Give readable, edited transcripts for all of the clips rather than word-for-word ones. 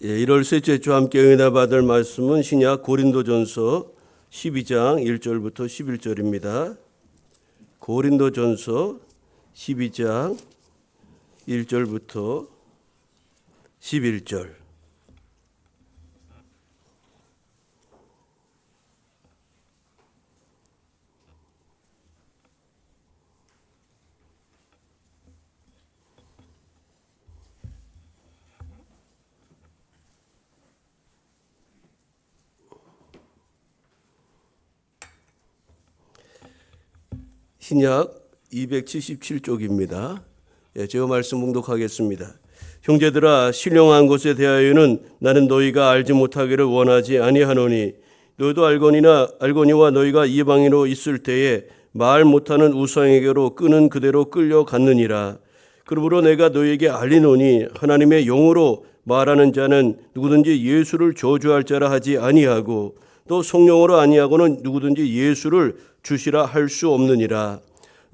1월 셋째 주 함께 은혜 받을 말씀은 신약 고린도전서 12장 1절부터 11절입니다. 고린도전서 12장 1절부터 11절. 신약 277쪽입니다. 제가 말씀 봉독하겠습니다. 형제들아, 신령한 것에 대하여는 나는 너희가 알지 못하기를 원하지 아니하노니 너희도 알거니와 너희가 이방인으로 있을 때에 말 못하는 우상에게로 끄는 그대로 끌려갔느니라. 그러므로 내가 너희에게 알리노니 하나님의 영으로 말하는 자는 누구든지 예수를 저주할 자라 하지 아니하고 또 성령으로 아니하고는 누구든지 예수를 주시라 할 수 없느니라.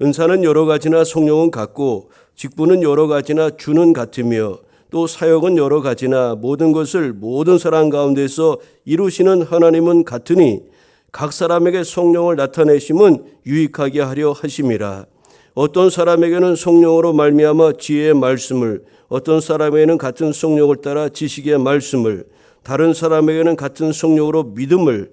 은사는 여러 가지나 성령은 같고 직분은 여러 가지나 주는 같으며 또 사역은 여러 가지나 모든 것을 모든 사람 가운데서 이루시는 하나님은 같으니 각 사람에게 성령을 나타내심은 유익하게 하려 하심이라. 어떤 사람에게는 성령으로 말미암아 지혜의 말씀을, 어떤 사람에게는 같은 성령을 따라 지식의 말씀을, 다른 사람에게는 같은 성령으로 믿음을,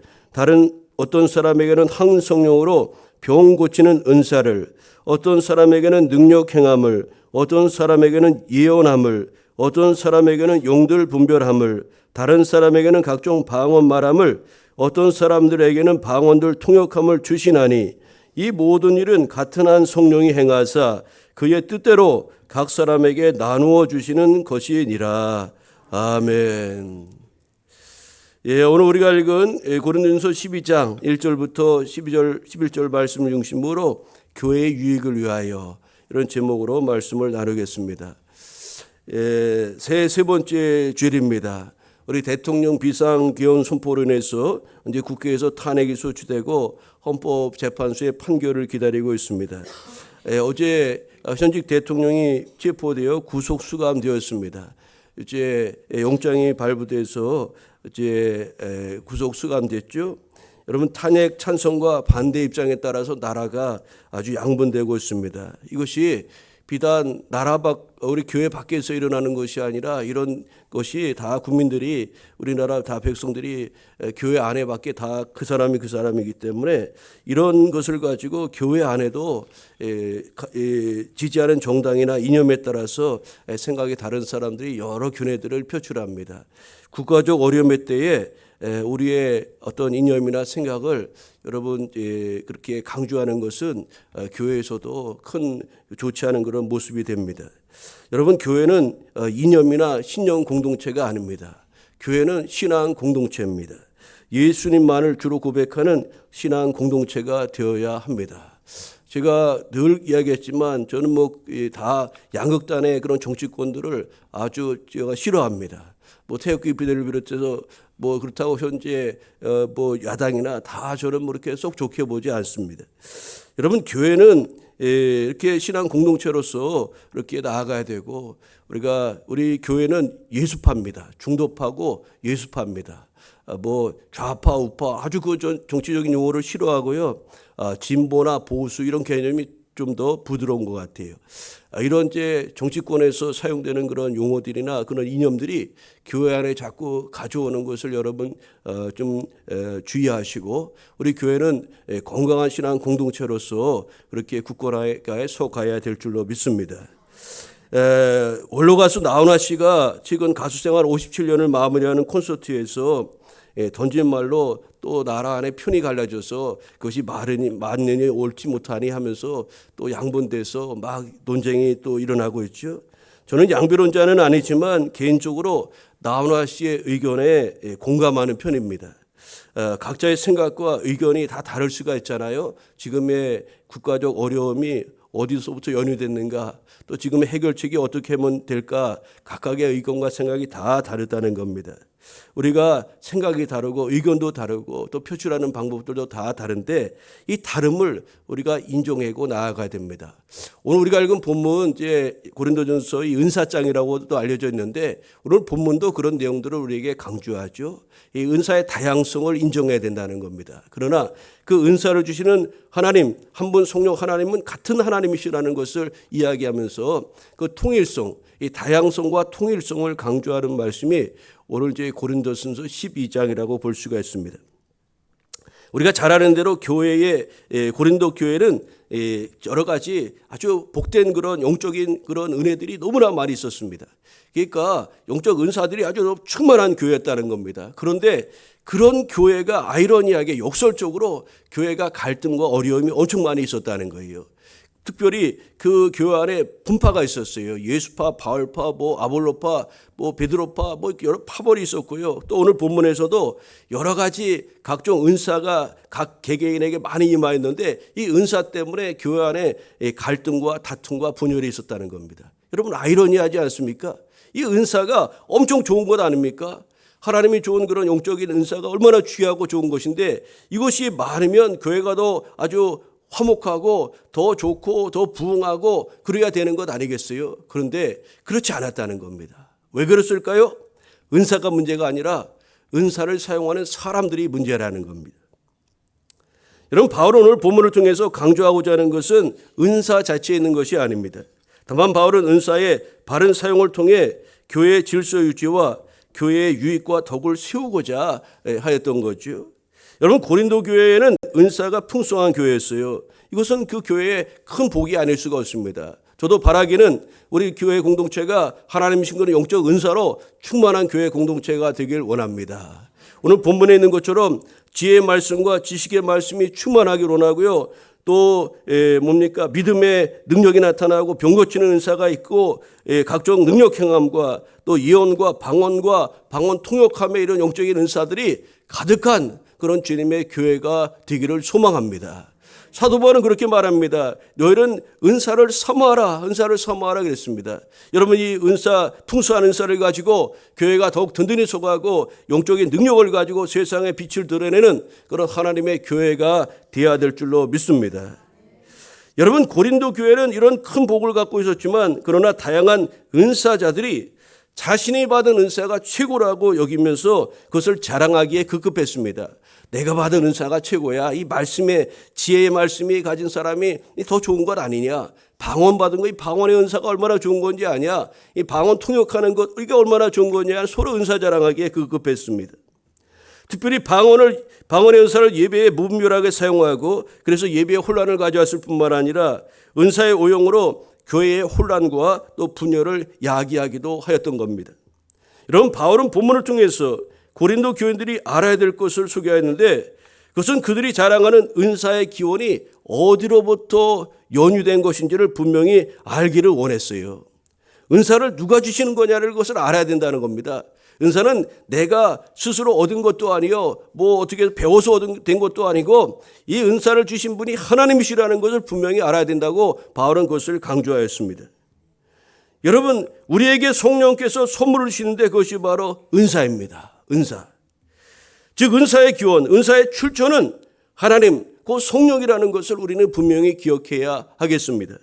어떤 사람에게는 한 성령으로 병 고치는 은사를, 어떤 사람에게는 능력 행함을, 어떤 사람에게는 예언함을, 어떤 사람에게는 용들 분별함을, 다른 사람에게는 각종 방언 말함을, 어떤 사람들에게는 방언들 통역함을 주시나니 이 모든 일은 같은 한 성령이 행하사 그의 뜻대로 각 사람에게 나누어 주시는 것이니라. 아멘. 오늘 우리가 읽은 고린도전서 12장 1절부터 11절 말씀을 중심으로 교회의 유익을 위하여 이런 제목으로 말씀을 나누겠습니다. 세 번째 주일입니다. 우리 대통령 비상계엄 선포로 인해서 이제 국회에서 탄핵이 소추되고 헌법재판소의 판결을 기다리고 있습니다. 어제 현직 대통령이 체포되어 구속 수감되었습니다. 이제 영장이 발부돼서 이제 구속 수감됐죠. 여러분, 탄핵 찬성과 반대 입장에 따라서 나라가 아주 양분되고 있습니다. 이것이 비단 우리 교회 밖에서 일어나는 것이 아니라 이런 것이 다 국민들이, 우리나라 다 백성들이 교회 안에 밖에 다 그 사람이기 때문에 이런 것을 가지고 교회 안에도 지지하는 정당이나 이념에 따라서 생각이 다른 사람들이 여러 견해들을 표출합니다. 국가적 어려움의 때에 우리의 어떤 이념이나 생각을 여러분 그렇게 강조하는 것은 교회에서도 큰 좋지 않은 그런 모습이 됩니다. 여러분, 교회는 이념이나 신념 공동체가 아닙니다. 교회는 신앙 공동체입니다. 예수님만을 주로 고백하는 신앙 공동체가 되어야 합니다. 제가 늘 이야기했지만 저는 다 양극단의 그런 정치권들을 아주 제가 싫어합니다. 태극기 비대를 비롯해서 그렇다고 현재 야당이나 다 저는 이렇게 쏙 좋게 보지 않습니다. 여러분, 교회는 이렇게 신앙 공동체로서 이렇게 나아가야 되고, 우리 교회는 예수파입니다. 중도파고 예수파입니다. 좌파 우파 아주 그 정치적인 용어를 싫어하고요. 진보나 보수 이런 개념이 좀 더 부드러운 것 같아요. 이런 정치권에서 사용되는 그런 용어들이나 그런 이념들이 교회 안에 자꾸 가져오는 것을 여러분 좀 주의하시고, 우리 교회는 건강한 신앙 공동체로서 그렇게 굳건하게 서가야 될 줄로 믿습니다. 원로 가수 나훈아 씨가 최근 가수 생활 57년을 마무리하는 콘서트에서 던진 말로 또 나라 안에 편이 갈라져서 그것이 맞느니 옳지 못하니 하면서 또 양분돼서 막 논쟁이 또 일어나고 있죠. 저는 양비론자는 아니지만 개인적으로 나훈아 씨의 의견에 공감하는 편입니다. 각자의 생각과 의견이 다 다를 수가 있잖아요. 지금의 국가적 어려움이 어디서부터 연유됐는가, 또 지금의 해결책이 어떻게 하면 될까, 각각의 의견과 생각이 다 다르다는 겁니다. 우리가 생각이 다르고 의견도 다르고 또 표출하는 방법들도 다 다른데 이 다름을 우리가 인정하고 나아가야 됩니다. 오늘 우리가 읽은 본문 이제 고린도전서 이 은사장이라고도 알려져 있는데 오늘 본문도 그런 내용들을 우리에게 강조하죠. 이 은사의 다양성을 인정해야 된다는 겁니다. 그러나 그 은사를 주시는 하나님, 한 분 성령 하나님은 같은 하나님이시라는 것을 이야기하면서 그 통일성, 이 다양성과 통일성을 강조하는 말씀이 오늘 이제 고린도전서 12장이라고 볼 수가 있습니다. 우리가 잘 아는 대로 교회의 고린도 교회는 여러 가지 아주 복된 그런 영적인 그런 은혜들이 너무나 많이 있었습니다. 그러니까 영적 은사들이 아주 충만한 교회였다는 겁니다. 그런데 그런 교회가 아이러니하게 역설적으로 교회가 갈등과 어려움이 엄청 많이 있었다는 거예요. 특별히 그 교회 안에 분파가 있었어요. 예수파, 바울파, 아볼로파, 베드로파, 여러 파벌이 있었고요. 또 오늘 본문에서도 여러 가지 각종 은사가 각 개개인에게 많이 임하였는데 이 은사 때문에 교회 안에 갈등과 다툼과 분열이 있었다는 겁니다. 여러분 아이러니하지 않습니까? 이 은사가 엄청 좋은 것 아닙니까? 하나님이 좋은 그런 영적인 은사가 얼마나 귀하고 좋은 것인데 이것이 많으면 교회가 더 아주 화목하고 더 좋고 더 부흥하고 그래야 되는 것 아니겠어요? 그런데 그렇지 않았다는 겁니다. 왜 그랬을까요? 은사가 문제가 아니라 은사를 사용하는 사람들이 문제라는 겁니다. 여러분 바울은 오늘 본문을 통해서 강조하고자 하는 것은 은사 자체에 있는 것이 아닙니다. 다만 바울은 은사의 바른 사용을 통해 교회의 질서 유지와 교회의 유익과 덕을 세우고자 하였던 거죠. 여러분 고린도 교회에는 은사가 풍성한 교회였어요. 이것은 그 교회의 큰 복이 아닐 수가 없습니다. 저도 바라기는 우리 교회 공동체가 하나님이신 그런 영적 은사로 충만한 교회 공동체가 되길 원합니다. 오늘 본문에 있는 것처럼 지혜의 말씀과 지식의 말씀이 충만하길 원하고요. 또 믿음의 능력이 나타나고 병 고치는 은사가 있고 각종 능력 행함과 또 예언과 방언 통역함의 이런 영적인 은사들이 가득한 그런 주님의 교회가 되기를 소망합니다. 사도 바울은 그렇게 말합니다. 너희는 은사를 사모하라 그랬습니다. 여러분 이 은사, 풍성한 은사를 가지고 교회가 더욱 든든히 서가고 영적인 능력을 가지고 세상에 빛을 드러내는 그런 하나님의 교회가 되어야 될 줄로 믿습니다. 여러분 고린도 교회는 이런 큰 복을 갖고 있었지만 그러나 다양한 은사자들이 자신이 받은 은사가 최고라고 여기면서 그것을 자랑하기에 급급했습니다. 내가 받은 은사가 최고야. 이 말씀의 지혜의 말씀이 가진 사람이 더 좋은 것 아니냐. 방언 받은 거 이 방언의 은사가 얼마나 좋은 건지 아냐. 이 방언 통역하는 것 이게 얼마나 좋은 거냐. 서로 은사 자랑하기에 급급했습니다. 특별히 방언의 은사를 예배에 무분별하게 사용하고 그래서 예배에 혼란을 가져왔을 뿐만 아니라 은사의 오용으로 교회의 혼란과 또 분열을 야기하기도 하였던 겁니다. 여러분 바울은 본문을 통해서 고린도 교인들이 알아야 될 것을 소개하였는데 그것은 그들이 자랑하는 은사의 기원이 어디로부터 연유된 것인지를 분명히 알기를 원했어요. 은사를 누가 주시는 거냐를 그것을 알아야 된다는 겁니다. 은사는 내가 스스로 얻은 것도 아니요 어떻게 배워서 얻은 것도 아니고 이 은사를 주신 분이 하나님이시라는 것을 분명히 알아야 된다고 바울은 그것을 강조하였습니다. 여러분 우리에게 성령께서 선물을 주시는데 그것이 바로 은사입니다. 은사. 즉 은사의 기원, 은사의 출처는 하나님, 그 성령이라는 것을 우리는 분명히 기억해야 하겠습니다.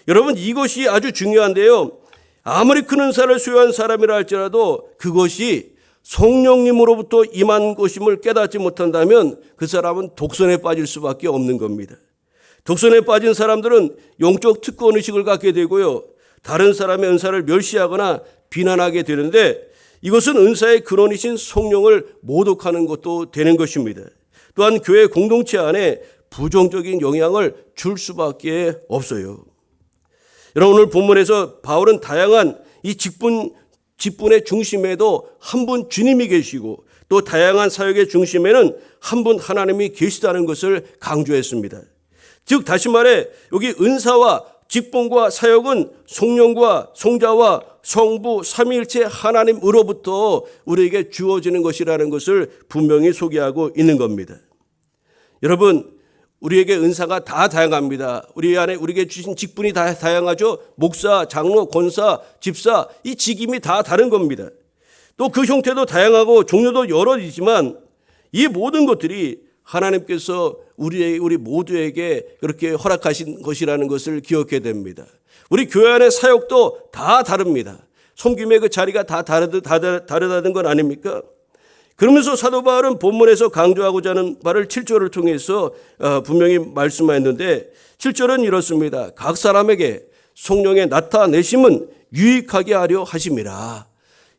여러분 이것이 아주 중요한데요. 아무리 큰 은사를 수여한 사람이라 할지라도 그것이 성령님으로부터 임한 것임을 깨닫지 못한다면 그 사람은 독선에 빠질 수밖에 없는 겁니다. 독선에 빠진 사람들은 영적 특권의식을 갖게 되고요. 다른 사람의 은사를 멸시하거나 비난하게 되는데 이것은 은사의 근원이신 성령을 모독하는 것도 되는 것입니다. 또한 교회 공동체 안에 부정적인 영향을 줄 수밖에 없어요. 여러분 오늘 본문에서 바울은 다양한 이 직분의 중심에도 한 분 주님이 계시고 또 다양한 사역의 중심에는 한 분 하나님이 계시다는 것을 강조했습니다. 즉 다시 말해 여기 은사와 직분과 사역은 성령과 성자와 성부 삼위일체 하나님으로부터 우리에게 주어지는 것이라는 것을 분명히 소개하고 있는 겁니다. 여러분 우리에게 은사가 다 다양합니다. 우리 안에 우리에게 주신 직분이 다 다양하죠. 목사, 장로, 권사, 집사 이 직임이 다 다른 겁니다. 또 그 형태도 다양하고 종류도 여러지지만 이 모든 것들이 하나님께서 우리 모두에게 그렇게 허락하신 것이라는 것을 기억해야 됩니다. 우리 교회 안의 사역도 다 다릅니다. 섬김의 그 자리가 다 다르다는 건 아닙니까? 그러면서 사도 바울은 본문에서 강조하고자 하는 바를 7절을 통해서 분명히 말씀하였는데 7절은 이렇습니다. 각 사람에게 성령의 나타내심은 유익하게 하려 하심이라.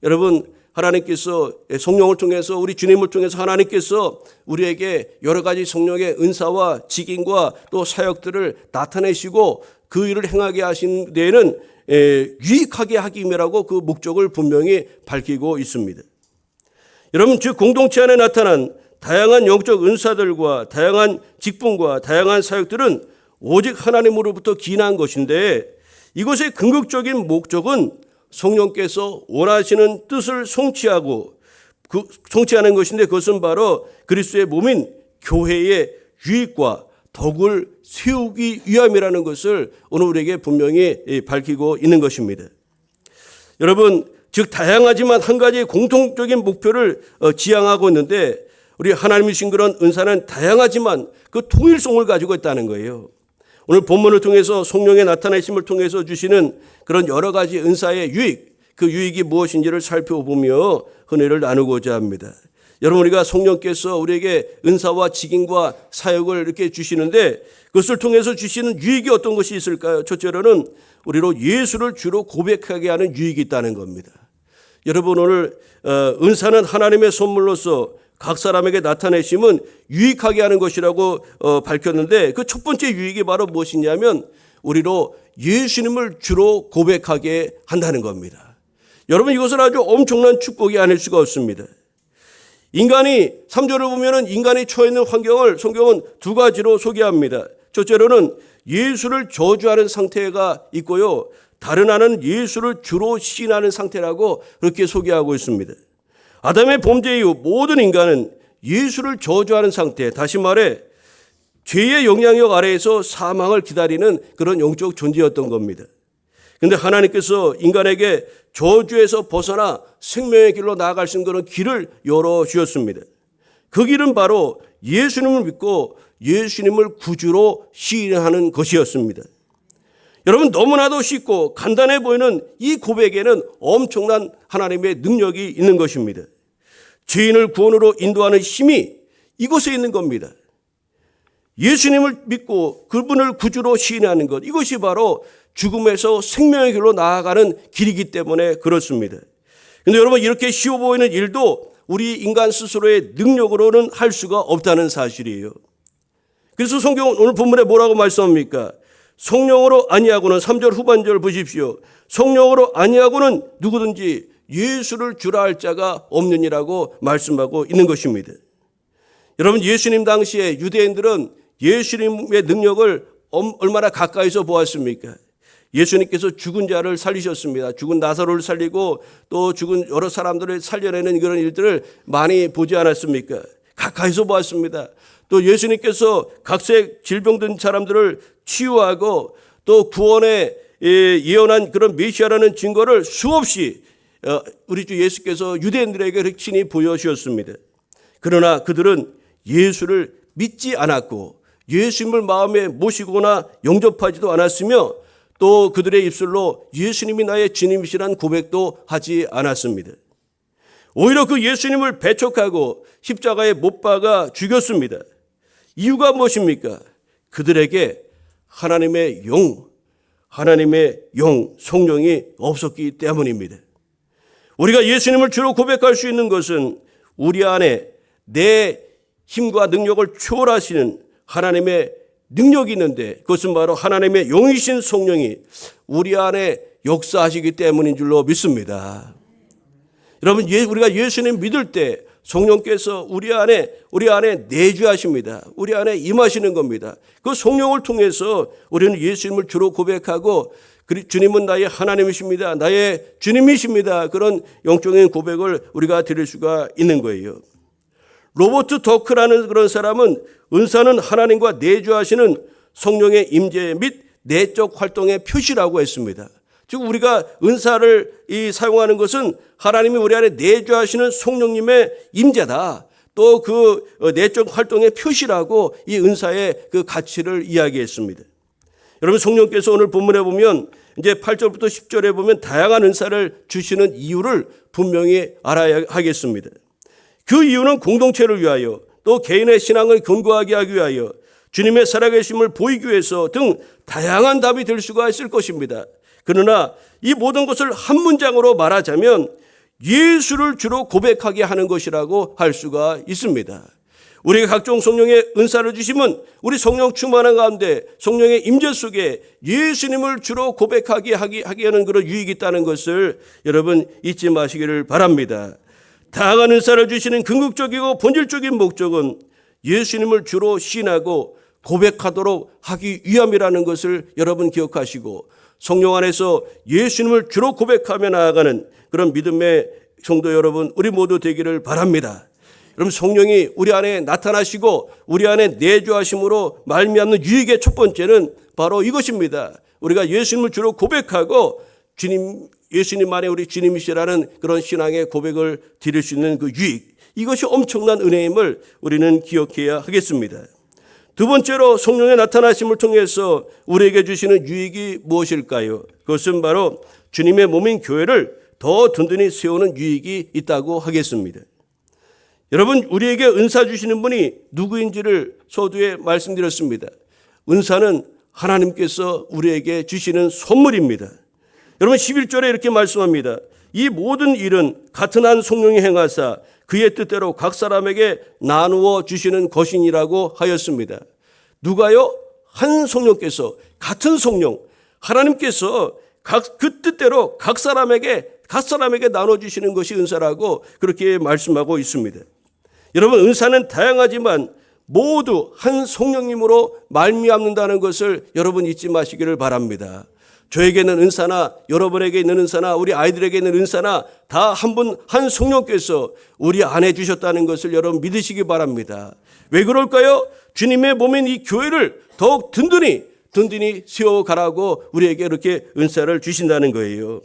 여러분, 하나님께서 성령을 통해서 우리 주님을 통해서 하나님께서 우리에게 여러 가지 성령의 은사와 직임과 또 사역들을 나타내시고 그 일을 행하게 하신 데에는 유익하게 하기임이라고 그 목적을 분명히 밝히고 있습니다. 여러분, 즉 공동체 안에 나타난 다양한 영적 은사들과 다양한 직분과 다양한 사역들은 오직 하나님으로부터 기인한 것인데 이것의 궁극적인 목적은 성령께서 원하시는 뜻을 성취하는 것인데 그것은 바로 그리스도의 몸인 교회의 유익과 덕을 세우기 위함이라는 것을 오늘 우리에게 분명히 밝히고 있는 것입니다. 여러분, 즉 다양하지만 한 가지 공통적인 목표를 지향하고 있는데 우리 하나님이 주신 그런 은사는 다양하지만 그 통일성을 가지고 있다는 거예요. 오늘 본문을 통해서 성령의 나타내심을 통해서 주시는 그런 여러 가지 은사의 유익, 그 유익이 무엇인지를 살펴보며 은혜를 나누고자 합니다. 여러분, 우리가 성령께서 우리에게 은사와 직임과 사역을 이렇게 주시는데 그것을 통해서 주시는 유익이 어떤 것이 있을까요? 첫째로는 우리로 예수를 주로 고백하게 하는 유익이 있다는 겁니다. 여러분, 오늘 은사는 하나님의 선물로서 각 사람에게 나타내심은 유익하게 하는 것이라고 밝혔는데 그 첫 번째 유익이 바로 무엇이냐면 우리로 예수님을 주로 고백하게 한다는 겁니다. 여러분, 이것은 아주 엄청난 축복이 아닐 수가 없습니다. 인간이 3절을 보면은 인간이 처해 있는 환경을 성경은 두 가지로 소개합니다. 첫째로는 예수를 저주하는 상태가 있고요. 다른 하나는 예수를 주로 시인하는 상태라고 그렇게 소개하고 있습니다. 아담의 범죄 이후 모든 인간은 예수를 저주하는 상태, 다시 말해 죄의 영향력 아래에서 사망을 기다리는 그런 영적 존재였던 겁니다. 그런데 하나님께서 인간에게 저주에서 벗어나 생명의 길로 나아갈 수 있는 그런 길을 열어주셨습니다. 그 길은 바로 예수님을 믿고 예수님을 구주로 시인하는 것이었습니다. 여러분, 너무나도 쉽고 간단해 보이는 이 고백에는 엄청난 하나님의 능력이 있는 것입니다. 죄인을 구원으로 인도하는 힘이 이곳에 있는 겁니다. 예수님을 믿고 그분을 구주로 시인하는 것, 이것이 바로 죽음에서 생명의 길로 나아가는 길이기 때문에 그렇습니다. 그런데 여러분, 이렇게 쉬워 보이는 일도 우리 인간 스스로의 능력으로는 할 수가 없다는 사실이에요. 그래서 성경은 오늘 본문에 뭐라고 말씀합니까? 성령으로 아니하고는 3절 후반절 보십시오. 성령으로 아니하고는 누구든지 예수를 주라 할 자가 없느니라고 말씀하고 있는 것입니다. 여러분, 예수님 당시에 유대인들은 예수님의 능력을 얼마나 가까이서 보았습니까? 예수님께서 죽은 자를 살리셨습니다. 죽은 나사로를 살리고 또 죽은 여러 사람들을 살려내는 그런 일들을 많이 보지 않았습니까? 가까이서 보았습니다. 또 예수님께서 각색 질병든 사람들을 치유하고 또 구원에 예언한 그런 메시아라는 증거를 수없이 우리 주 예수께서 유대인들에게 친히 보여주셨습니다. 그러나 그들은 예수를 믿지 않았고 예수님을 마음에 모시거나 영접하지도 않았으며 또 그들의 입술로 예수님이 나의 주님이시란 고백도 하지 않았습니다. 오히려 그 예수님을 배척하고 십자가에 못 박아 죽였습니다. 이유가 무엇입니까? 그들에게 하나님의 영, 성령이 없었기 때문입니다. 우리가 예수님을 주로 고백할 수 있는 것은 우리 안에 내 힘과 능력을 초월하시는 하나님의 능력이 있는데 그것은 바로 하나님의 영이신 성령이 우리 안에 역사하시기 때문인 줄로 믿습니다. 여러분, 우리가 예수님 믿을 때 성령께서 우리 안에 내주하십니다. 우리 안에 임하시는 겁니다. 그 성령을 통해서 우리는 예수님을 주로 고백하고 주님은 나의 하나님이십니다. 나의 주님이십니다. 그런 영적인 고백을 우리가 드릴 수가 있는 거예요. 로버트 더크라는 그런 사람은 은사는 하나님과 내주하시는 성령의 임재 및 내적 활동의 표시라고 했습니다. 즉 우리가 은사를 사용하는 것은 하나님이 우리 안에 내주하시는 성령님의 임재다. 또 그 내적 활동의 표시라고 이 은사의 그 가치를 이야기했습니다. 여러분, 성령께서 오늘 본문에 보면 이제 8절부터 10절에 보면 다양한 은사를 주시는 이유를 분명히 알아야 하겠습니다. 그 이유는 공동체를 위하여, 또 개인의 신앙을 견고하게 하기 위하여, 주님의 살아계심을 보이기 위해서 등 다양한 답이 될 수가 있을 것입니다. 그러나 이 모든 것을 한 문장으로 말하자면 예수를 주로 고백하게 하는 것이라고 할 수가 있습니다. 우리가 각종 성령의 은사를 주시면 우리 성령 충만한 가운데 성령의 임재 속에 예수님을 주로 고백하게 하는 그런 유익이 있다는 것을 여러분 잊지 마시기를 바랍니다. 다양한 은사를 주시는 궁극적이고 본질적인 목적은 예수님을 주로 시인하고 고백하도록 하기 위함이라는 것을 여러분 기억하시고, 성령 안에서 예수님을 주로 고백하며 나아가는 그런 믿음의 성도 여러분, 우리 모두 되기를 바랍니다. 여러분, 성령이 우리 안에 나타나시고 우리 안에 내주하심으로 말미암는 유익의 첫 번째는 바로 이것입니다. 우리가 예수님을 주로 고백하고 예수님 안에 우리 주님이시라는 그런 신앙의 고백을 드릴 수 있는 그 유익, 이것이 엄청난 은혜임을 우리는 기억해야 하겠습니다. 두 번째로 성령의 나타나심을 통해서 우리에게 주시는 유익이 무엇일까요? 그것은 바로 주님의 몸인 교회를 더 든든히 세우는 유익이 있다고 하겠습니다. 여러분, 우리에게 은사 주시는 분이 누구인지를 서두에 말씀드렸습니다. 은사는 하나님께서 우리에게 주시는 선물입니다. 여러분, 11절에 이렇게 말씀합니다. 이 모든 일은 같은 한 성령이 행하사 그의 뜻대로 각 사람에게 나누어 주시는 것이니라고 하였습니다. 누가요? 한 성령께서, 같은 성령, 하나님께서 그 뜻대로 각 사람에게 나눠주시는 것이 은사라고 그렇게 말씀하고 있습니다. 여러분, 은사는 다양하지만 모두 한 성령님으로 말미암는다는 것을 여러분 잊지 마시기를 바랍니다. 저에게 있는 은사나 여러분에게 있는 은사나 우리 아이들에게 있는 은사나 다 한 분 한 성령께서 우리 안에 주셨다는 것을 여러분 믿으시기 바랍니다. 왜 그럴까요? 주님의 몸인 이 교회를 더욱 든든히 세워가라고 우리에게 이렇게 은사를 주신다는 거예요.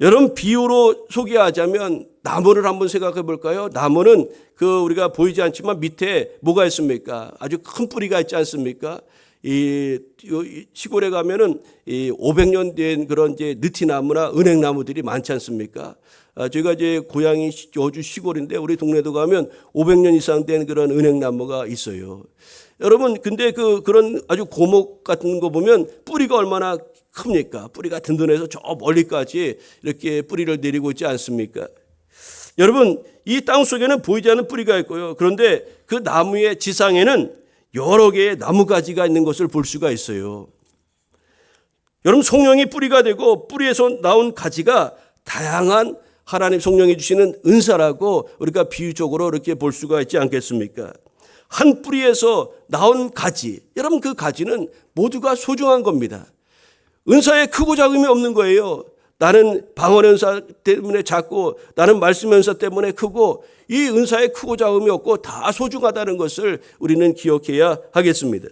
여러분, 비유로 소개하자면 나무를 한번 생각해 볼까요? 나무는 우리가 보이지 않지만 밑에 뭐가 있습니까? 아주 큰 뿌리가 있지 않습니까? 이 시골에 가면은 500년 된 그런 이제 느티나무나 은행나무들이 많지 않습니까? 저희가 이제 고향이 여주 시골인데 우리 동네도 가면 500년 이상 된 그런 은행나무가 있어요. 여러분, 근데 그런 아주 고목 같은 거 보면 뿌리가 얼마나 큽니까? 뿌리가 든든해서 저 멀리까지 이렇게 뿌리를 내리고 있지 않습니까? 여러분, 이 땅 속에는 보이지 않는 뿌리가 있고요. 그런데 그 나무의 지상에는 여러 개의 나무가지가 있는 것을 볼 수가 있어요. 여러분, 성령이 뿌리가 되고 뿌리에서 나온 가지가 다양한 하나님 성령이 주시는 은사라고 우리가 비유적으로 이렇게 볼 수가 있지 않겠습니까? 한 뿌리에서 나온 가지, 여러분 그 가지는 모두가 소중한 겁니다. 은사에 크고 작음이 없는 거예요. 나는 방언 은사 때문에 작고 나는 말씀 은사 때문에 크고, 이 은사에 크고 작음이 없고 다 소중하다는 것을 우리는 기억해야 하겠습니다.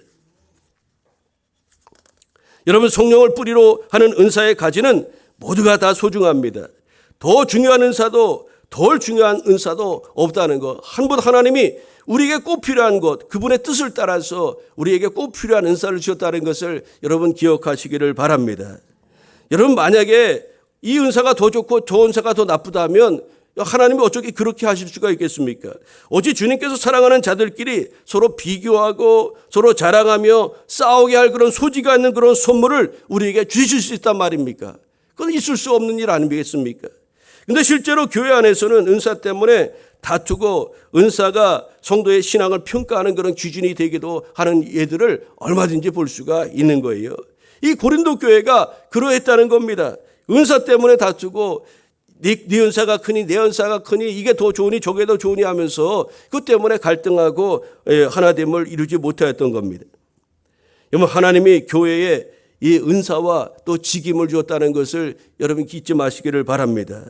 여러분, 성령을 뿌리로 하는 은사의 가지는 모두가 다 소중합니다. 더 중요한 은사도 덜 중요한 은사도 없다는 것. 한 분 하나님이 우리에게 꼭 필요한 것, 그분의 뜻을 따라서 우리에게 꼭 필요한 은사를 주셨다는 것을 여러분 기억하시기를 바랍니다. 여러분, 만약에 이 은사가 더 좋고 저 은사가 더 나쁘다면 하나님이 어떻게 그렇게 하실 수가 있겠습니까? 어찌 주님께서 사랑하는 자들끼리 서로 비교하고 서로 자랑하며 싸우게 할 그런 소지가 있는 그런 선물을 우리에게 주실 수 있단 말입니까? 그건 있을 수 없는 일 아니겠습니까? 근데 실제로 교회 안에서는 은사 때문에 다투고 은사가 성도의 신앙을 평가하는 그런 기준이 되기도 하는 예들을 얼마든지 볼 수가 있는 거예요. 이 고린도 교회가 그러했다는 겁니다. 은사 때문에 다투고 네 은사가 크니 내 은사가 크니 이게 더 좋으니 저게 더 좋으니 하면서 그 때문에 갈등하고 하나됨을 이루지 못하였던 겁니다. 여러분, 하나님이 교회에 이 은사와 또 직임을 주었다는 것을 여러분 잊지 마시기를 바랍니다.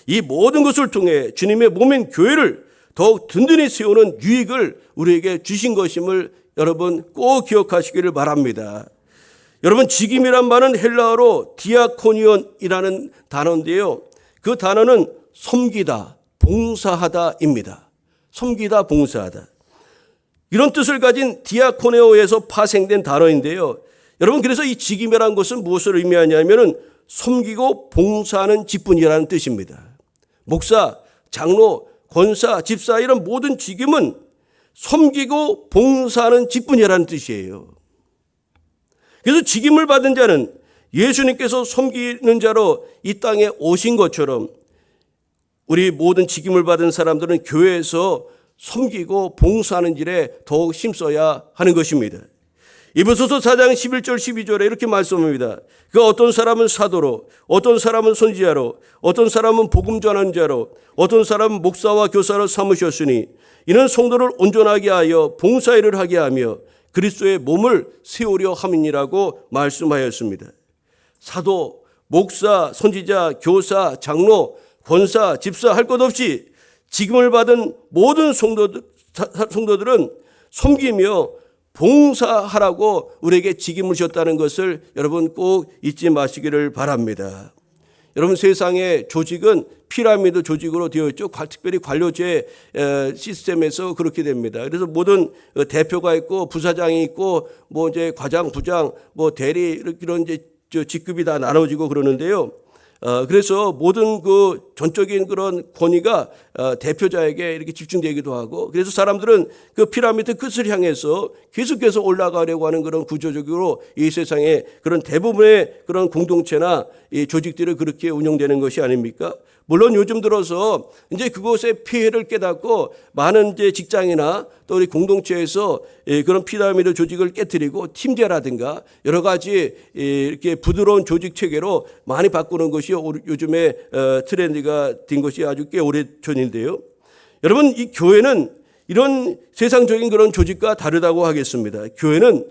이 모든 것을 통해 주님의 몸인 교회를 더욱 든든히 세우는 유익을 우리에게 주신 것임을 여러분 꼭 기억하시기를 바랍니다. 여러분, 직임이란 말은 헬라어로 디아코니온이라는 단어인데요. 그 단어는 섬기다, 봉사하다입니다. 섬기다, 봉사하다. 이런 뜻을 가진 디아코네오에서 파생된 단어인데요. 여러분, 그래서 이 직임이라는 것은 무엇을 의미하냐면은 섬기고 봉사하는 직분이라는 뜻입니다. 목사, 장로, 권사, 집사 이런 모든 직임은 섬기고 봉사하는 직분이라는 뜻이에요. 그래서 직임을 받은 자는 예수님께서 섬기는 자로 이 땅에 오신 것처럼 우리 모든 직임을 받은 사람들은 교회에서 섬기고 봉사하는 일에 더욱 힘써야 하는 것입니다. 에베소서 4장 11절 12절에 이렇게 말씀합니다. 그 어떤 사람은 사도로, 어떤 사람은 선지자로, 어떤 사람은 복음 전하는 자로, 어떤 사람은 목사와 교사로 삼으셨으니 이는 성도를 온전하게 하여 봉사일을 하게 하며 그리스도의 몸을 세우려 함이니라고 말씀하였습니다. 사도, 목사, 선지자, 교사, 장로, 권사, 집사 할 것 없이 직임을 받은 모든 성도들은 섬기며 봉사하라고 우리에게 직임을 주셨다는 것을 여러분 꼭 잊지 마시기를 바랍니다. 여러분, 세상의 조직은 피라미드 조직으로 되어 있죠. 특별히 관료제 시스템에서 그렇게 됩니다. 그래서 모든 대표가 있고 부사장이 있고 뭐 이제 과장, 부장, 뭐 대리 이런 이제 직급이 다 나눠지고 그러는데요. 그래서 모든 그 전적인 그런 권위가 대표자에게 이렇게 집중되기도 하고, 그래서 사람들은 그 피라미드 끝을 향해서 계속해서 올라가려고 하는 그런 구조적으로 이 세상에 그런 대부분의 그런 공동체나 이 조직들이 그렇게 운영되는 것이 아닙니까? 물론 요즘 들어서 이제 그것의 피해를 깨닫고 많은 이제 직장이나 또 우리 공동체에서 그런 피라미드 조직을 깨뜨리고 팀제라든가 여러 가지 이렇게 부드러운 조직 체계로 많이 바꾸는 것이 요즘에 트렌드가 된 것이 아주 꽤 오래전인데요. 여러분, 이 교회는 이런 세상적인 그런 조직과 다르다고 하겠습니다. 교회는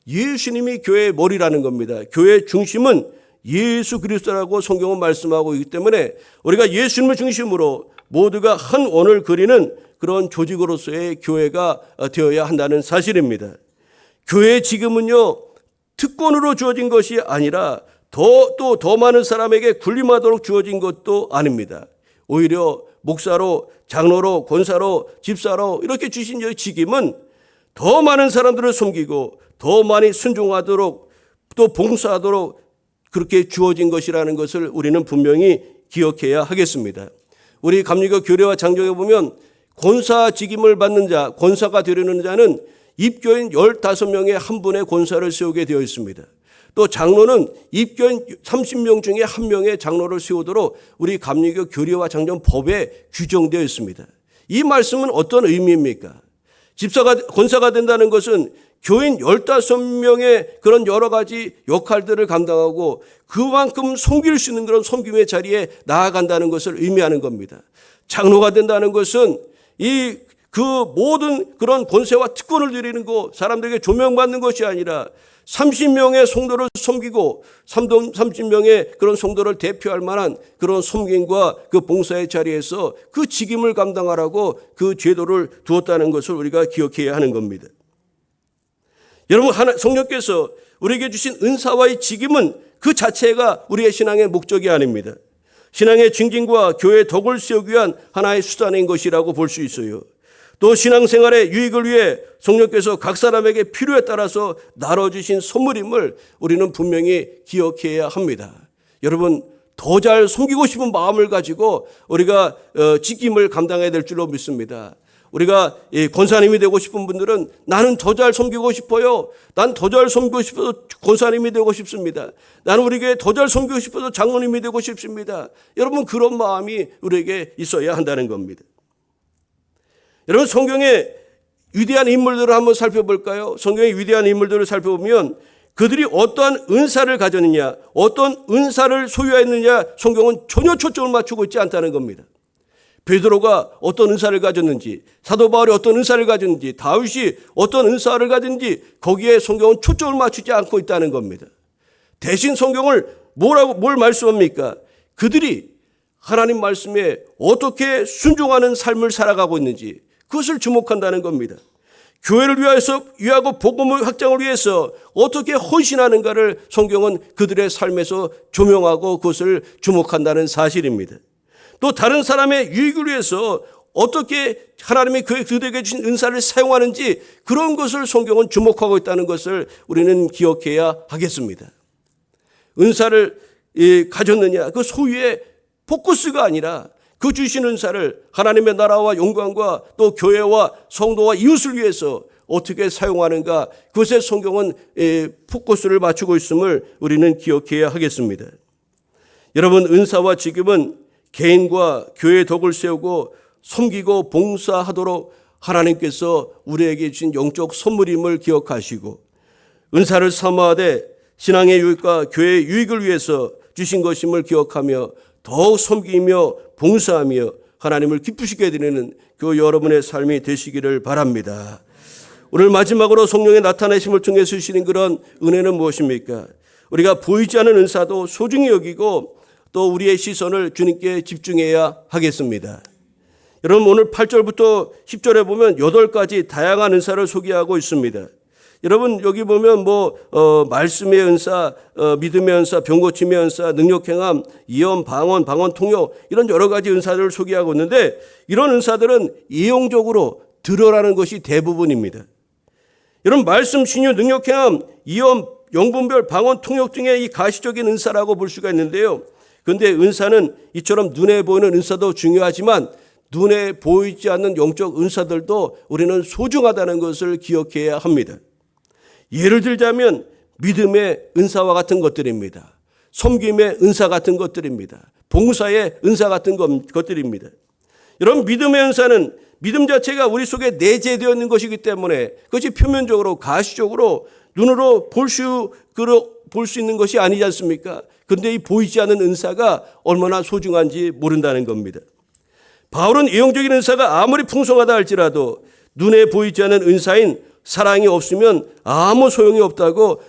예수님이 교회의 머리라는 겁니다. 교회의 중심은 예수 그리스도라고 성경은 말씀하고 있기 때문에 우리가 예수님을 중심으로 모두가 한 원을 그리는 그런 조직으로서의 교회가 되어야 한다는 사실입니다. 교회의 직임은요, 특권으로 주어진 것이 아니라 더 많은 사람에게 군림하도록 주어진 것도 아닙니다. 오히려 목사로, 장로로, 권사로, 집사로 이렇게 주신 직임은 더 많은 사람들을 섬기고 더 많이 순종하도록 또 봉사하도록 그렇게 주어진 것이라는 것을 우리는 분명히 기억해야 하겠습니다. 우리 감리교 교례와 장정에 보면 권사 직임을 받는 자, 권사가 되려는 자는 입교인 15명의 한 분의 권사를 세우게 되어 있습니다. 또 장로는 입교인 30명 중에 한 명의 장로를 세우도록 우리 감리교 교례와 장정 법에 규정되어 있습니다. 이 말씀은 어떤 의미입니까? 권사가 된다는 것은 교인 15명의 그런 여러 가지 역할들을 감당하고 그만큼 섬길 수 있는 그런 섬김의 자리에 나아간다는 것을 의미하는 겁니다. 장로가 된다는 것은 그 모든 그런 권세와 특권을 누리는 것, 사람들에게 조명받는 것이 아니라 30명의 성도를 섬기고 30명의 그런 성도를 대표할 만한 그런 섬김과 그 봉사의 자리에서 그 직임을 감당하라고 그 제도를 두었다는 것을 우리가 기억해야 하는 겁니다. 여러분, 성령께서 우리에게 주신 은사와의 직임은 그 자체가 우리의 신앙의 목적이 아닙니다. 신앙의 증진과 교회의 덕을 세우기 위한 하나의 수단인 것이라고 볼 수 있어요. 또 신앙생활의 유익을 위해 성령께서 각 사람에게 필요에 따라서 나눠주신 선물임을 우리는 분명히 기억해야 합니다. 여러분, 더 잘 섬기고 싶은 마음을 가지고 우리가 직임을 감당해야 될 줄로 믿습니다. 우리가 권사님이 되고 싶은 분들은 나는 더 잘 섬기고 싶어요. 난 더 잘 섬기고 싶어서 권사님이 되고 싶습니다. 나는 우리 교회 더 잘 섬기고 싶어서 장로님이 되고 싶습니다. 여러분, 그런 마음이 우리에게 있어야 한다는 겁니다. 여러분, 성경의 위대한 인물들을 한번 살펴볼까요? 성경의 위대한 인물들을 살펴보면 그들이 어떠한 은사를 가졌느냐, 어떤 은사를 소유했느냐 성경은 전혀 초점을 맞추고 있지 않다는 겁니다. 베드로가 어떤 은사를 가졌는지, 사도 바울이 어떤 은사를 가졌는지, 다윗이 어떤 은사를 가졌는지 거기에 성경은 초점을 맞추지 않고 있다는 겁니다. 대신 성경을 뭘 말씀합니까? 그들이 하나님 말씀에 어떻게 순종하는 삶을 살아가고 있는지 그것을 주목한다는 겁니다. 교회를 위하고 복음의 확장을 위해서 어떻게 헌신하는가를 성경은 그들의 삶에서 조명하고 그것을 주목한다는 사실입니다. 또 다른 사람의 유익을 위해서 어떻게 하나님이 그들에게 주신 은사를 사용하는지 그런 것을 성경은 주목하고 있다는 것을 우리는 기억해야 하겠습니다. 은사를 가졌느냐, 그 소유의 포커스가 아니라 그 주신 은사를 하나님의 나라와 영광과 또 교회와 성도와 이웃을 위해서 어떻게 사용하는가, 그것에 성경은 포커스를 맞추고 있음을 우리는 기억해야 하겠습니다. 여러분, 은사와 직임은 개인과 교회의 덕을 세우고 섬기고 봉사하도록 하나님께서 우리에게 주신 영적 선물임을 기억하시고, 은사를 사모하되 신앙의 유익과 교회의 유익을 위해서 주신 것임을 기억하며 더욱 섬기며 봉사하며 하나님을 기쁘시게 드리는 그 여러분의 삶이 되시기를 바랍니다. 오늘 마지막으로 성령의 나타내심을 통해 주시는 그런 은혜는 무엇입니까? 우리가 보이지 않는 은사도 소중히 여기고 또 우리의 시선을 주님께 집중해야 하겠습니다. 여러분, 오늘 8절부터 10절에 보면 8가지 다양한 은사를 소개하고 있습니다. 여러분, 여기 보면 말씀의 은사, 믿음의 은사, 병고침의 은사, 능력행함, 이언, 방언 통역, 이런 여러 가지 은사들을 소개하고 있는데, 이런 은사들은 이용적으로 드러나는 것이 대부분입니다. 여러분, 말씀, 신유, 능력행함, 이언, 영분별, 방언, 통역 등의 이 가시적인 은사라고 볼 수가 있는데요. 그런데 은사는 이처럼 눈에 보이는 은사도 중요하지만 눈에 보이지 않는 영적 은사들도 우리는 소중하다는 것을 기억해야 합니다. 예를 들자면 믿음의 은사와 같은 것들입니다. 섬김의 은사 같은 것들입니다. 봉사의 은사 같은 것들입니다. 여러분, 믿음의 은사는 믿음 자체가 우리 속에 내재되어 있는 것이기 때문에 그것이 표면적으로 가시적으로 눈으로 볼 수 있는 것이 아니지 않습니까? 그런데 이 보이지 않는 은사가 얼마나 소중한지 모른다는 겁니다. 바울은 이용적인 은사가 아무리 풍성하다 할지라도 눈에 보이지 않는 은사인 사랑이 없으면 아무 소용이 없다고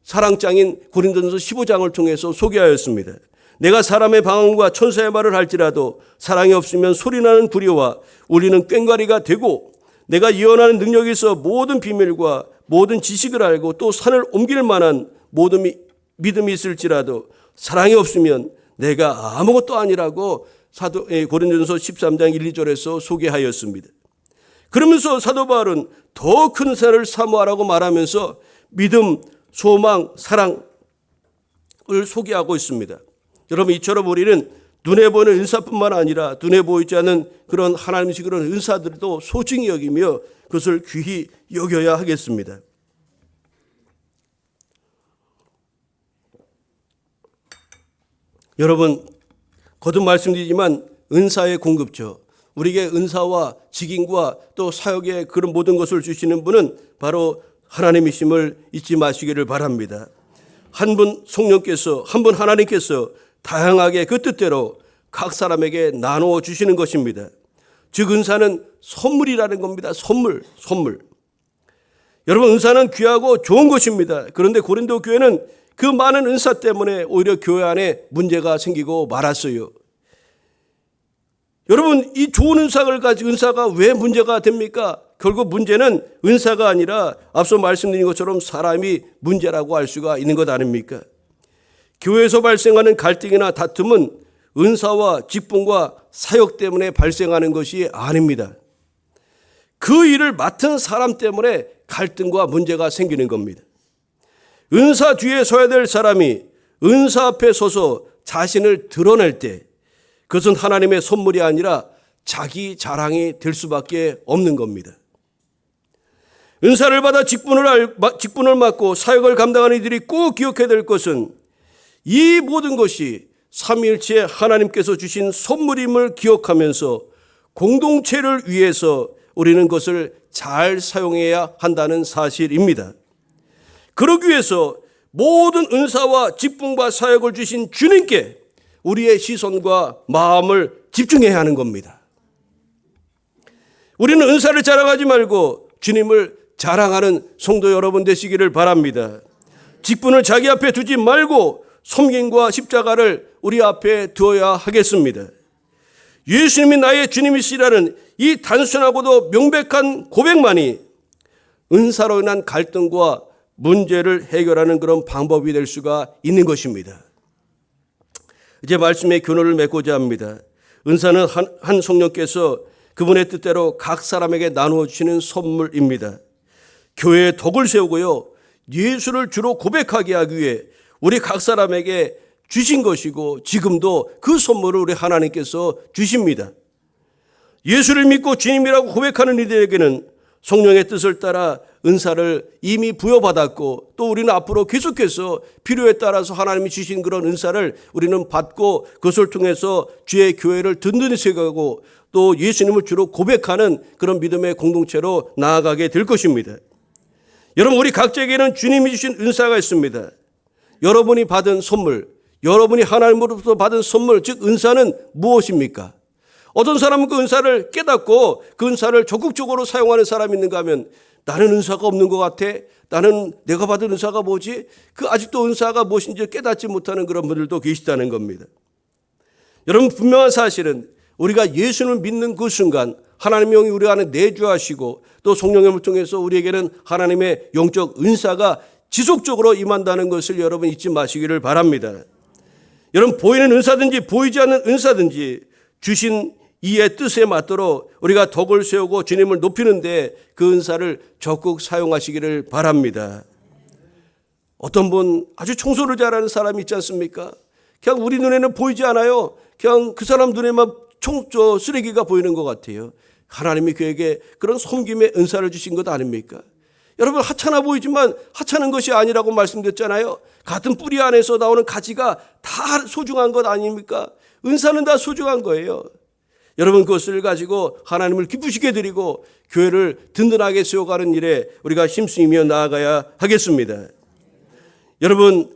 사랑장인 고린도전서 15장을 통해서 소개하였습니다. 내가 사람의 방언과 천사의 말을 할지라도 사랑이 없으면 소리나는 구리와 울리는 꽹과리가 되고, 내가 예언하는 능력이 있어 모든 비밀과 모든 지식을 알고 또 산을 옮길 만한 모든 믿음이 있을지라도 사랑이 없으면 내가 아무것도 아니라고 고린도전서 13장 1, 2절에서 소개하였습니다. 그러면서 사도 바울은 더 큰 은사를 사모하라고 말하면서 믿음, 소망, 사랑을 소개하고 있습니다. 여러분, 이처럼 우리는 눈에 보이는 은사뿐만 아니라 눈에 보이지 않는 그런 하나님의 그런 은사들도 소중히 여기며 그것을 귀히 여겨야 하겠습니다. 여러분, 거듭 말씀드리지만 은사의 공급처, 우리에게 은사와 직임과 또 사역의 그런 모든 것을 주시는 분은 바로 하나님이심을 잊지 마시기를 바랍니다. 한 분 성령께서, 한 분 하나님께서 다양하게 그 뜻대로 각 사람에게 나누어 주시는 것입니다. 즉 은사는 선물이라는 겁니다. 선물. 여러분, 은사는 귀하고 좋은 것입니다. 그런데 고린도 교회는 그 많은 은사 때문에 오히려 교회 안에 문제가 생기고 말았어요. 여러분, 이 좋은 은사를 가지고 은사가 왜 문제가 됩니까? 결국 문제는 은사가 아니라 앞서 말씀드린 것처럼 사람이 문제라고 할 수가 있는 것 아닙니까? 교회에서 발생하는 갈등이나 다툼은 은사와 직분과 사역 때문에 발생하는 것이 아닙니다. 그 일을 맡은 사람 때문에 갈등과 문제가 생기는 겁니다. 은사 뒤에 서야 될 사람이 은사 앞에 서서 자신을 드러낼 때 그것은 하나님의 선물이 아니라 자기 자랑이 될 수밖에 없는 겁니다. 은사를 받아 직분을 맡고 사역을 감당하는 이들이 꼭 기억해야 될 것은 이 모든 것이 삼위일체 하나님께서 주신 선물임을 기억하면서 공동체를 위해서 우리는 그것을 잘 사용해야 한다는 사실입니다. 그러기 위해서 모든 은사와 직분과 사역을 주신 주님께 우리의 시선과 마음을 집중해야 하는 겁니다. 우리는 은사를 자랑하지 말고 주님을 자랑하는 성도 여러분 되시기를 바랍니다. 직분을 자기 앞에 두지 말고 섬김과 십자가를 우리 앞에 두어야 하겠습니다. 예수님이 나의 주님이시라는 이 단순하고도 명백한 고백만이 은사로 인한 갈등과 문제를 해결하는 그런 방법이 될 수가 있는 것입니다. 이제 말씀의 교훈을 맺고자 합니다. 은사는 한 성령께서 그분의 뜻대로 각 사람에게 나누어 주시는 선물입니다. 교회의 덕을 세우고요, 예수를 주로 고백하게 하기 위해 우리 각 사람에게 주신 것이고, 지금도 그 선물을 우리 하나님께서 주십니다. 예수를 믿고 주님이라고 고백하는 이들에게는 성령의 뜻을 따라 은사를 이미 부여받았고, 또 우리는 앞으로 계속해서 필요에 따라서 하나님이 주신 그런 은사를 우리는 받고, 그것을 통해서 주의 교회를 든든히 세우고 또 예수님을 주로 고백하는 그런 믿음의 공동체로 나아가게 될 것입니다. 여러분, 우리 각자에게는 주님이 주신 은사가 있습니다. 여러분이 받은 선물, 여러분이 하나님으로부터 받은 선물, 즉 은사는 무엇입니까? 어떤 사람은 그 은사를 깨닫고 그 은사를 적극적으로 사용하는 사람이 있는가 하면, 나는 은사가 없는 것 같아, 나는 내가 받은 은사가 뭐지, 그 아직도 은사가 무엇인지 깨닫지 못하는 그런 분들도 계시다는 겁니다. 여러분, 분명한 사실은 우리가 예수를 믿는 그 순간 하나님의 영이 우리 안에 내주하시고, 또 성령님을 통해서 우리에게는 하나님의 영적 은사가 지속적으로 임한다는 것을 여러분 잊지 마시기를 바랍니다. 여러분, 보이는 은사든지 보이지 않는 은사든지 주신 이의 뜻에 맞도록 우리가 덕을 세우고 주님을 높이는데 그 은사를 적극 사용하시기를 바랍니다. 어떤 분 아주 청소를 잘하는 사람이 있지 않습니까? 그냥 우리 눈에는 보이지 않아요. 그냥 그 사람 눈에만 쓰레기가 보이는 것 같아요. 하나님이 그에게 그런 섬김의 은사를 주신 것 아닙니까? 여러분, 하찮아 보이지만 하찮은 것이 아니라고 말씀드렸잖아요. 같은 뿌리 안에서 나오는 가지가 다 소중한 것 아닙니까? 은사는 다 소중한 거예요. 여러분, 그것을 가지고 하나님을 기쁘시게 드리고 교회를 든든하게 세워가는 일에 우리가 힘쓰며 나아가야 하겠습니다. 여러분,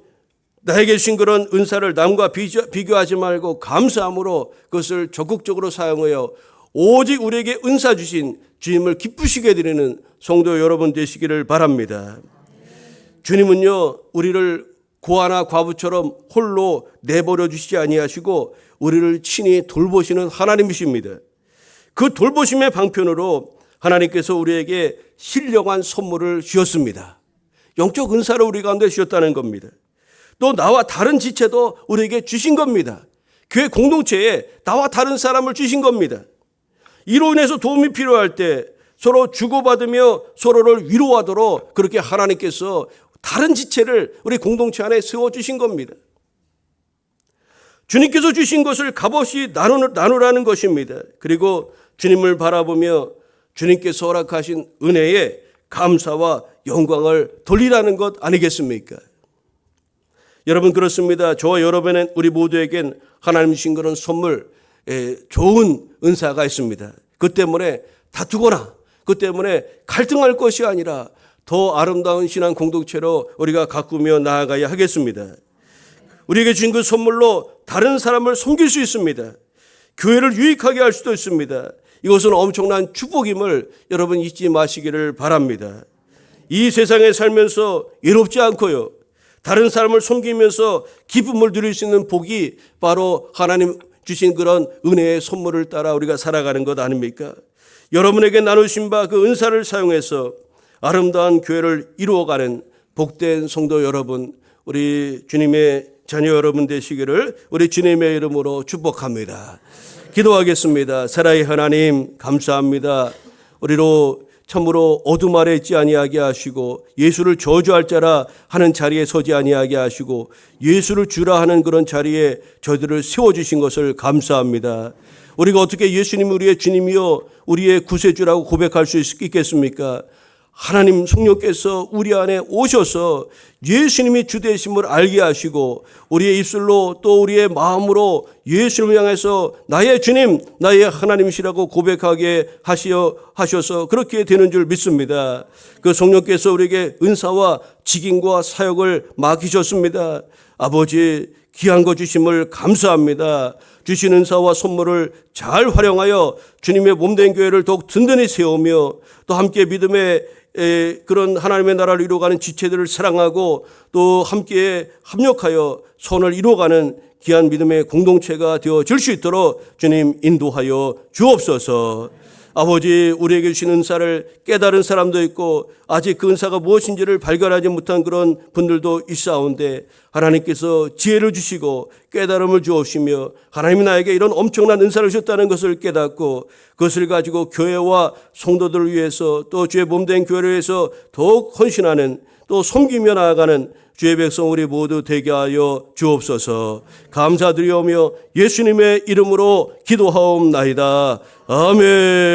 나에게 주신 그런 은사를 남과 비교하지 말고 감사함으로 그것을 적극적으로 사용하여 오직 우리에게 은사 주신 주님을 기쁘시게 드리는 성도 여러분 되시기를 바랍니다. 주님은요, 우리를 고아나 과부처럼 홀로 내버려 주시지 아니하시고 우리를 친히 돌보시는 하나님이십니다. 그 돌보심의 방편으로 하나님께서 우리에게 신령한 선물을 주셨습니다. 영적 은사를 우리 가운데 주셨다는 겁니다. 또 나와 다른 지체도 우리에게 주신 겁니다. 교회 공동체에 나와 다른 사람을 주신 겁니다. 이로 인해서 도움이 필요할 때 서로 주고받으며 서로를 위로하도록 그렇게 하나님께서 다른 지체를 우리 공동체 안에 세워주신 겁니다. 주님께서 주신 것을 값없이 나누라는 것입니다. 그리고 주님을 바라보며 주님께서 허락하신 은혜에 감사와 영광을 돌리라는 것 아니겠습니까? 여러분, 그렇습니다. 저와 여러분은 우리 모두에겐 하나님 주신 그런 선물, 좋은 은사가 있습니다. 그 때문에 다투거나 그 때문에 갈등할 것이 아니라 더 아름다운 신앙 공동체로 우리가 가꾸며 나아가야 하겠습니다. 우리에게 주신 그 선물로 다른 사람을 섬길 수 있습니다. 교회를 유익하게 할 수도 있습니다. 이것은 엄청난 축복임을 여러분 잊지 마시기를 바랍니다. 이 세상에 살면서 외롭지 않고요, 다른 사람을 섬기면서 기쁨을 누릴 수 있는 복이 바로 하나님 주신 그런 은혜의 선물을 따라 우리가 살아가는 것 아닙니까? 여러분에게 나누신 바 그 은사를 사용해서 아름다운 교회를 이루어가는 복된 성도 여러분, 우리 주님의 자녀 여러분 되시기를 우리 주님의 이름으로 축복합니다. 기도하겠습니다. 사랑의 하나님, 감사합니다. 우리로 참으로 어둠 아래 있지 아니하게 하시고 예수를 저주할 자라 하는 자리에 서지 아니하게 하시고 예수를 주라 하는 그런 자리에 저희들을 세워주신 것을 감사합니다. 우리가 어떻게 예수님이 우리의 주님이요 우리의 구세주라고 고백할 수 있겠습니까? 하나님 성령께서 우리 안에 오셔서 예수님이 주 되심을 알게 하시고 우리의 입술로 또 우리의 마음으로 예수님을 향해서 나의 주님, 나의 하나님이시라고 고백하게 하셔서 그렇게 되는 줄 믿습니다. 그 성령께서 우리에게 은사와 직임과 사역을 맡기셨습니다. 아버지, 귀한 거 주심을 감사합니다. 주신 은사와 선물을 잘 활용하여 주님의 몸된 교회를 더욱 든든히 세우며 또 함께 믿음의 그런 하나님의 나라를 이루어가는 지체들을 사랑하고 또 함께 합력하여 선을 이루어가는 귀한 믿음의 공동체가 되어질 수 있도록 주님 인도하여 주옵소서. 아버지, 우리에게 주신 은사를 깨달은 사람도 있고 아직 그 은사가 무엇인지를 발견하지 못한 그런 분들도 있사온데 하나님께서 지혜를 주시고 깨달음을 주옵시며 하나님이 나에게 이런 엄청난 은사를 주셨다는 것을 깨닫고 그것을 가지고 교회와 성도들을 위해서 또 주의 몸된 교회를 위해서 더욱 헌신하는 또 섬기며 나아가는 주의 백성 우리 모두 되게 하여 주옵소서. 감사드리오며 예수님의 이름으로 기도하옵나이다. 아멘.